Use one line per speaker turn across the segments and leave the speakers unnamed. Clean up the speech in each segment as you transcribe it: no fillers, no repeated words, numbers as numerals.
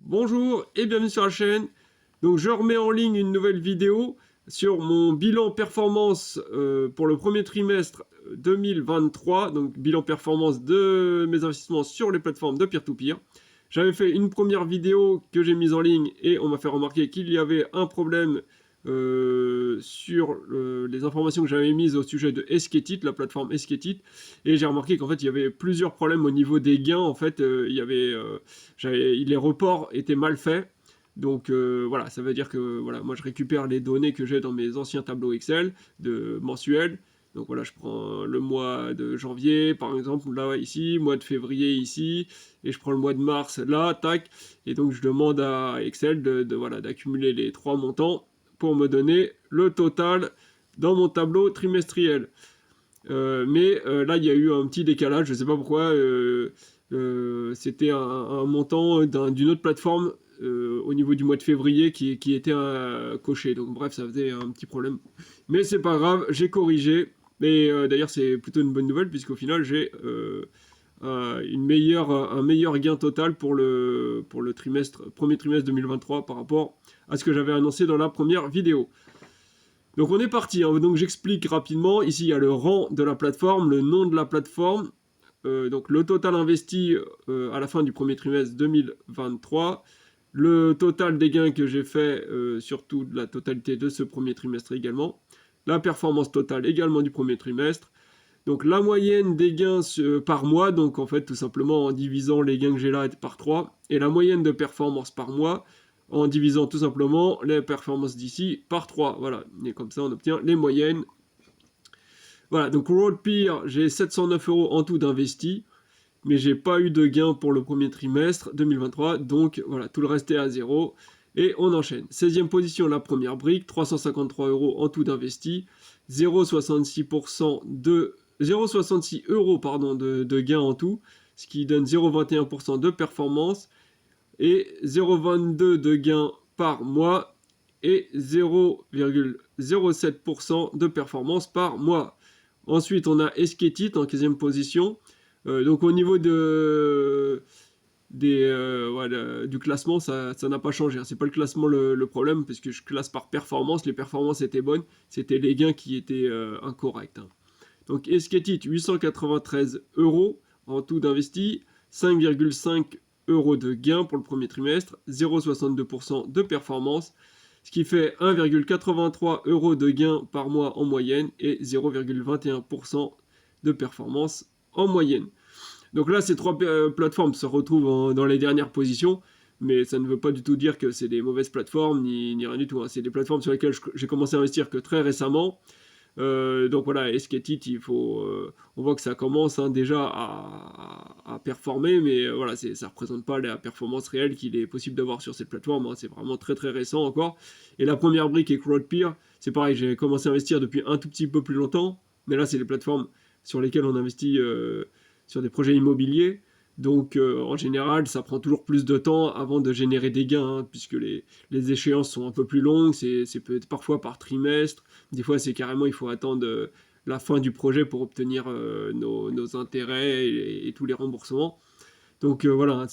Bonjour et bienvenue sur la chaîne. Donc je remets en ligne une nouvelle vidéo sur mon bilan performance pour le premier trimestre 2023. Donc bilan performance de mes investissements sur les plateformes de peer-to-peer. J'avais fait une première vidéo que j'ai mise en ligne et on m'a fait remarquer qu'il y avait un problème sur les informations que j'avais mises au sujet de Esketit, la plateforme Esketit, et j'ai remarqué qu'en fait il y avait plusieurs problèmes au niveau des gains. En fait, les reports étaient mal faits. Donc voilà, ça veut dire que voilà, moi je récupère les données que j'ai dans mes anciens tableaux Excel de mensuels. Donc voilà, je prends le mois de janvier, par exemple, là, ici, mois de février, ici, et je prends le mois de mars, là, tac, et donc je demande à Excel voilà, d'accumuler les trois montants pour me donner le total dans mon tableau trimestriel. Mais là, il y a eu un petit décalage, je ne sais pas pourquoi, c'était un montant d'une autre plateforme au niveau du mois de février qui était coché, donc bref, ça faisait un petit problème. Mais c'est pas grave, j'ai corrigé. Et d'ailleurs, c'est plutôt une bonne nouvelle, puisqu'au final, j'ai un meilleur gain total pour le premier trimestre 2023 par rapport à ce que j'avais annoncé dans la première vidéo. Donc on est parti, hein. Donc j'explique rapidement. Ici, il y a le rang de la plateforme, le nom de la plateforme, donc le total investi à la fin du premier trimestre 2023, le total des gains que j'ai fait sur toute la totalité de ce premier trimestre également, la performance totale également du premier trimestre, donc la moyenne des gains par mois, donc en fait tout simplement en divisant les gains que j'ai là par 3, et la moyenne de performance par mois en divisant tout simplement les performances d'ici par 3. Voilà, et comme ça on obtient les moyennes. Voilà, donc Roadpeer, j'ai 709 € en tout d'investi, mais j'ai pas eu de gain pour le premier trimestre 2023, donc voilà, tout le reste est à zéro. Et on enchaîne. 16e position, la première brique, 353 € en tout d'investi, 0,66% de 0,66 € pardon, de gain en tout, ce qui donne 0,21% de performance et 0,22 de gain par mois et 0,07% de performance par mois. Ensuite, on a Esketit en 15e position. Donc au niveau du classement, ça n'a pas changé. C'est pas le classement le problème, parce que je classe par performance. Les performances étaient bonnes, c'était les gains qui étaient incorrects. Donc Esketit, 893 € en tout d'investi, 5,5 € de gain pour le premier trimestre, 0,62% de performance, ce qui fait 1,83 € de gain par mois en moyenne et 0,21% de performance en moyenne. Donc là, ces trois plateformes se retrouvent dans les dernières positions, mais ça ne veut pas du tout dire que c'est des mauvaises plateformes, ni rien du tout. C'est des plateformes sur lesquelles j'ai commencé à investir que très récemment. Donc voilà, Esketit, on voit que ça commence déjà à performer, mais voilà, ça ne représente pas la performance réelle qu'il est possible d'avoir sur cette plateforme. Hein. C'est vraiment très très récent encore. Et la première brique est Roadpeer, c'est pareil, j'ai commencé à investir depuis un tout petit peu plus longtemps, mais là c'est les plateformes sur lesquelles on investit sur des projets immobiliers. Donc en général, ça prend toujours plus de temps avant de générer des gains, hein, puisque les échéances sont un peu plus longues, c'est peut-être parfois par trimestre, des fois c'est carrément, il faut attendre la fin du projet pour obtenir nos intérêts et tous les remboursements. Donc voilà,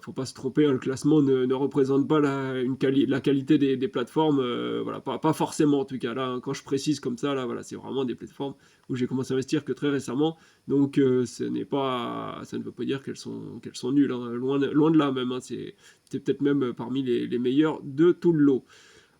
faut pas se tromper, hein, le classement ne représente pas la qualité des plateformes, voilà, pas forcément en tout cas. Là, hein, quand je précise comme ça, là, voilà, c'est vraiment des plateformes où j'ai commencé à investir que très récemment, donc ça ne veut pas dire qu'elles sont nulles, hein, loin de là même, hein, c'est peut-être même parmi les meilleures de tout le lot.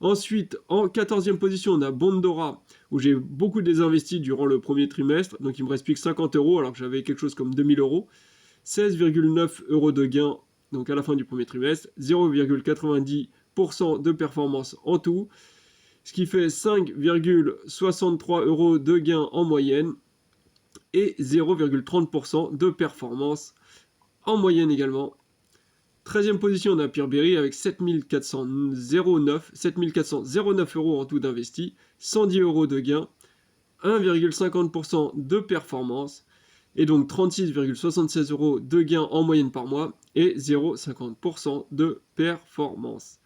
Ensuite, en 14e position, on a Bondora, où j'ai beaucoup désinvesti durant le premier trimestre, donc il me reste plus que 50 € alors que j'avais quelque chose comme 2000 €. 16,9 € de gain donc à la fin du premier trimestre, 0,90% de performance en tout, ce qui fait 5,63 € de gain en moyenne et 0,30% de performance en moyenne également. 13e position, on a Peerberry avec 7409 € en tout d'investi, 110 € de gain, 1,50% de performance, et donc 36,76 € de gain en moyenne par mois et 0,50% de performance.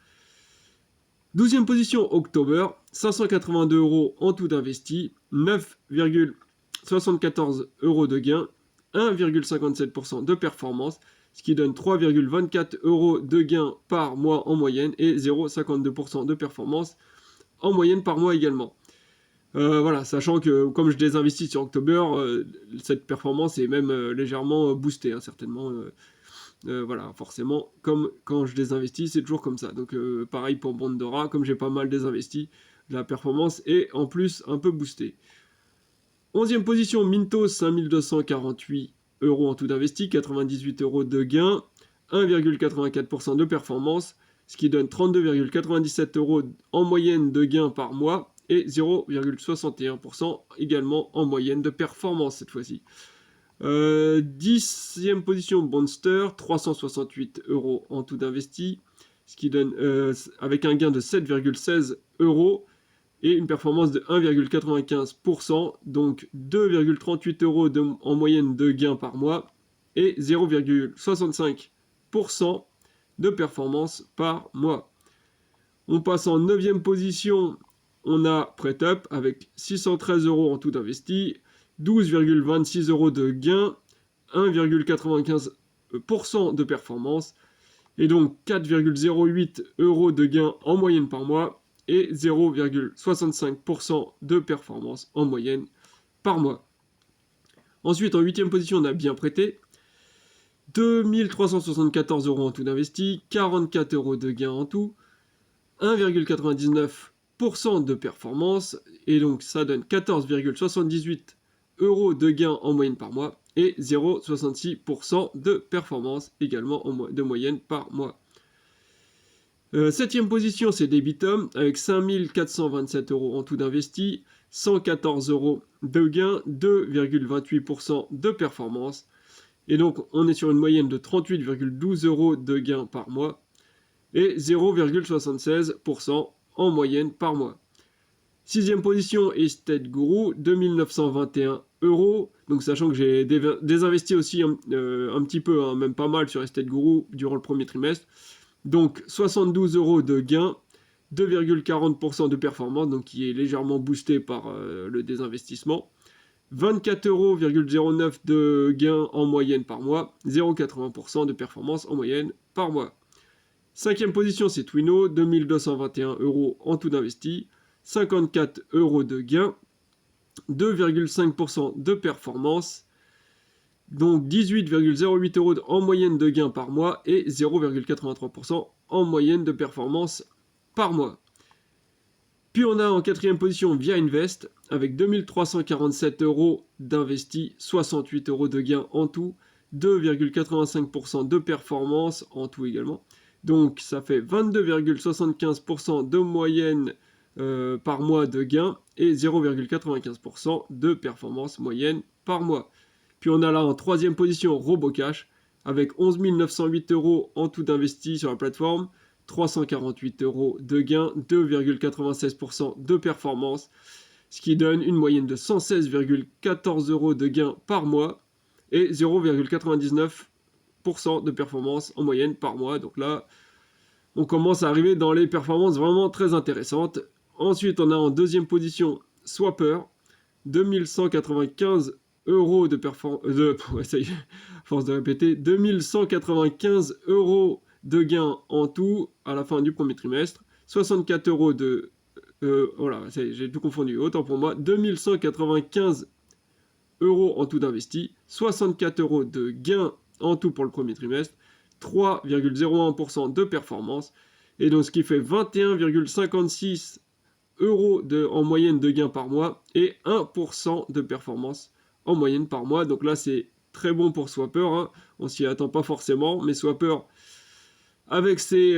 12e position, October, 582 € en tout d'investi, 9,74 € de gain, 1,57% de performance, ce qui donne 3,24 € de gain par mois en moyenne et 0,52% de performance en moyenne par mois également. Voilà, sachant que comme je désinvestis sur October, cette performance est même légèrement boostée, hein, certainement. Voilà, forcément, comme quand je désinvestis, c'est toujours comme ça. Donc pareil pour Bondora, comme j'ai pas mal désinvesti, la performance est en plus un peu boostée. 11e position, Mintos, 5248 € en tout d'investi, 98 € de gain, 1,84% de performance, ce qui donne 32,97 € en moyenne de gain par mois et 0,61% également en moyenne de performance cette fois-ci. 10e position, Bonster, 368 € en tout d'investi, ce qui donne avec un gain de 7,16 € et une performance de 1,95%, donc 2,38 € en moyenne de gain par mois et 0,65% de performance par mois. On passe en 9e position, on a PrêtUp avec 613 € en tout investi, 12,26 € de gain, 1,95% de performance, et donc 4,08 € de gain en moyenne par mois, et 0,65% de performance en moyenne par mois. Ensuite, en 8e position, on a Bien Prêté, 2374 € en tout d'investi, 44 € de gain en tout, 1,99% de performance, et donc ça donne 14,78 € de gain en moyenne par mois, et 0,66% de performance également de moyenne par mois. 7e position, c'est Debitum, avec 5427 € en tout d'investi, 114 € de gain, 2,28% de performance. Et donc, on est sur une moyenne de 38,12 € de gain par mois et 0,76% en moyenne par mois. 6e position, Estate Guru, 2921 €. Donc, sachant que j'ai désinvesti aussi un petit peu, hein, même pas mal sur Estate Guru durant le premier trimestre. Donc 72 € de gain, 2,40% de performance, donc qui est légèrement boosté par le désinvestissement. 24,09 € de gain en moyenne par mois, 0,80% de performance en moyenne par mois. 5e position, c'est Twino, 2221 € en tout d'investi, 54 € de gain, 2,5% de performance, donc 18,08 € en moyenne de gain par mois et 0,83% en moyenne de performance par mois. Puis on a en 4e position Via Invest avec 2347 € d'investi, 68 € de gain en tout, 2,85% de performance en tout également. Donc ça fait 22,75% de moyenne par mois de gain et 0,95% de performance moyenne par mois. Puis on a là en 3e position RoboCash avec 11 908 € en tout d'investi sur la plateforme, 348 € de gain, 2,96% de performance, ce qui donne une moyenne de 116,14 € de gain par mois et 0,99% de performance en moyenne par mois. Donc là, on commence à arriver dans les performances vraiment très intéressantes. Ensuite, on a en 2e position Swapper, 2195 € de performance, ça y est, force de répéter, 2195 € de gain en tout à la fin du premier trimestre, 64 € de, voilà, j'ai tout confondu, autant pour moi, 2195 € en tout d'investi, 64 € de gain en tout pour le premier trimestre, 3,01% de performance, et donc ce qui fait 21,56 € en moyenne de gain par mois et 1% de performance en moyenne par mois. Donc là, c'est très bon pour Swapper, hein. On s'y attend pas forcément, mais Swapper, avec ses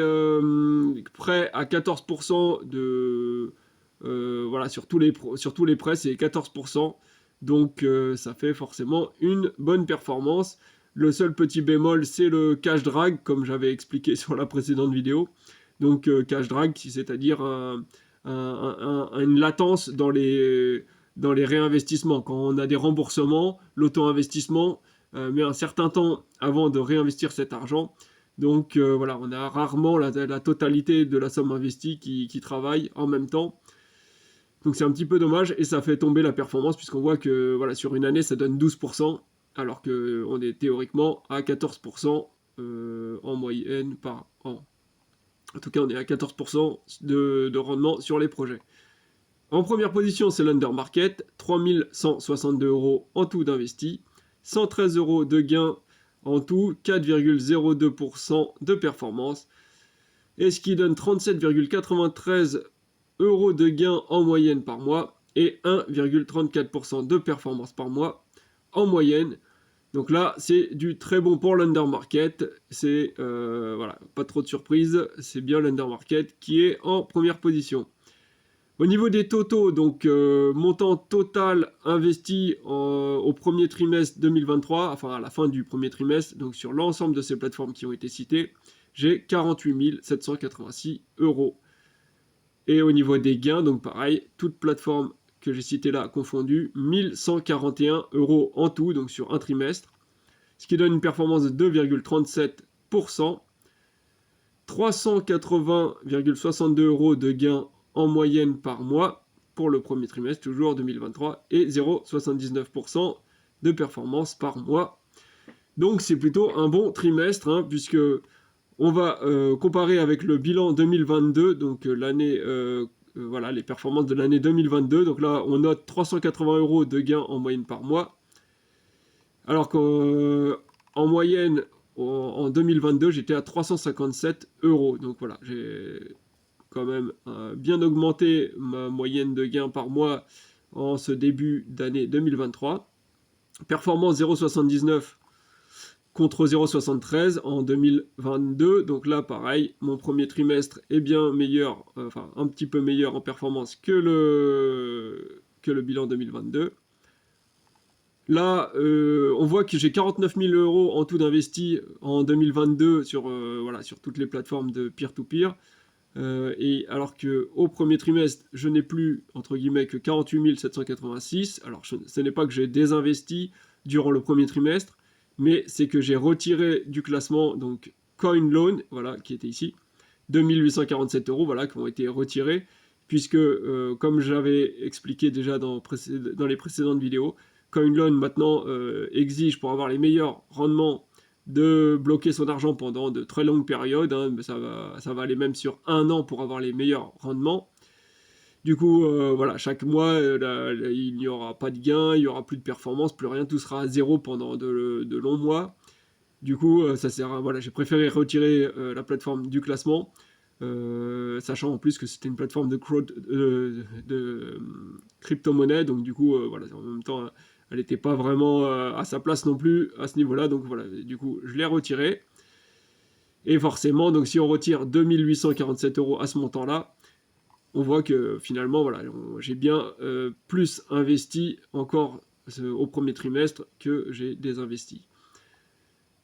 prêts à 14% de... voilà, sur tous les prêts, c'est 14%. Donc ça fait forcément une bonne performance. Le seul petit bémol, c'est le cash drag, comme j'avais expliqué sur la précédente vidéo. Donc cash drag, c'est-à-dire une latence dans les réinvestissements. Quand on a des remboursements, l'auto-investissement met un certain temps avant de réinvestir cet argent. Donc voilà, on a rarement la totalité de la somme investie qui travaille en même temps. Donc c'est un petit peu dommage et ça fait tomber la performance puisqu'on voit que voilà, sur une année ça donne 12%, alors qu'on est théoriquement à 14% en moyenne par an. En tout cas, on est à 14% de rendement sur les projets. En première position, c'est l'undermarket, 3162 € en tout d'investi, 113 € de gain en tout, 4,02% de performance, et ce qui donne 37,93 € de gain en moyenne par mois et 1,34% de performance par mois en moyenne. Donc là, c'est du très bon pour l'undermarket. C'est voilà, pas trop de surprise. C'est bien l'undermarket qui est en première position. Au niveau des totaux, donc montant total investi au premier trimestre 2023, enfin à la fin du premier trimestre, donc sur l'ensemble de ces plateformes qui ont été citées, j'ai 48 786 €. Et au niveau des gains, donc pareil, toute plateforme que j'ai citée là confondue, 1141 € en tout, donc sur un trimestre, ce qui donne une performance de 2,37%, 380,62 € de gains en moyenne par mois pour le premier trimestre, toujours 2023, et 0,79% de performance par mois. Donc c'est plutôt un bon trimestre, hein, puisque on va comparer avec le bilan 2022, donc l'année, voilà, les performances de l'année 2022. Donc là, on note 380 € de gains en moyenne par mois, alors qu'en moyenne, en 2022, j'étais à 357 €. Donc voilà, j'ai quand même bien augmenté ma moyenne de gains par mois en ce début d'année 2023. Performance 0,79 contre 0,73 en 2022. Donc là, pareil, mon premier trimestre est bien meilleur, enfin un petit peu meilleur en performance que le bilan 2022. Là, on voit que j'ai 49 000 € en tout d'investi en 2022 sur, voilà, sur toutes les plateformes de peer-to-peer. Et alors qu'au premier trimestre, je n'ai plus, entre guillemets, que 48 786. Alors, ce n'est pas que j'ai désinvesti durant le premier trimestre, mais c'est que j'ai retiré du classement, donc CoinLoan, voilà, qui était ici, 2847 €, voilà, qui ont été retirés, puisque, comme j'avais expliqué déjà dans les précédentes vidéos, CoinLoan maintenant exige, pour avoir les meilleurs rendements, de bloquer son argent pendant de très longues périodes, hein, ça va aller même sur 1 an pour avoir les meilleurs rendements. Du coup, voilà, chaque mois, il n'y aura pas de gain, il n'y aura plus de performance, plus rien, tout sera à zéro pendant de longs mois. Du coup, ça sert à, voilà, j'ai préféré retirer la plateforme du classement, sachant en plus que c'était une plateforme de crypto-monnaie, donc du coup, voilà, en même temps, elle n'était pas vraiment à sa place non plus à ce niveau-là, donc voilà, du coup, je l'ai retiré. Et forcément, donc si on retire 2847 € à ce montant-là, on voit que finalement, voilà, j'ai bien plus investi encore au premier trimestre que j'ai désinvesti.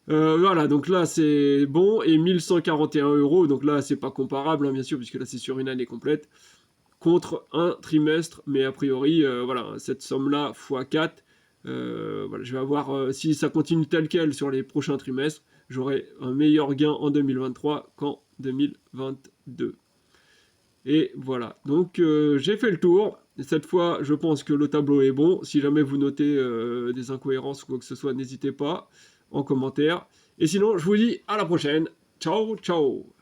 Voilà, donc là c'est bon, et 1141 €, donc là c'est pas comparable, hein, bien sûr, puisque là c'est sur une année complète, contre un trimestre, mais a priori, voilà, cette somme-là x4, voilà, je vais avoir, si ça continue tel quel sur les prochains trimestres, j'aurai un meilleur gain en 2023 qu'en 2022. Et voilà, donc j'ai fait le tour. Et cette fois, je pense que le tableau est bon. Si jamais vous notez des incohérences ou quoi que ce soit, n'hésitez pas en commentaire. Et sinon, je vous dis à la prochaine. Ciao, ciao!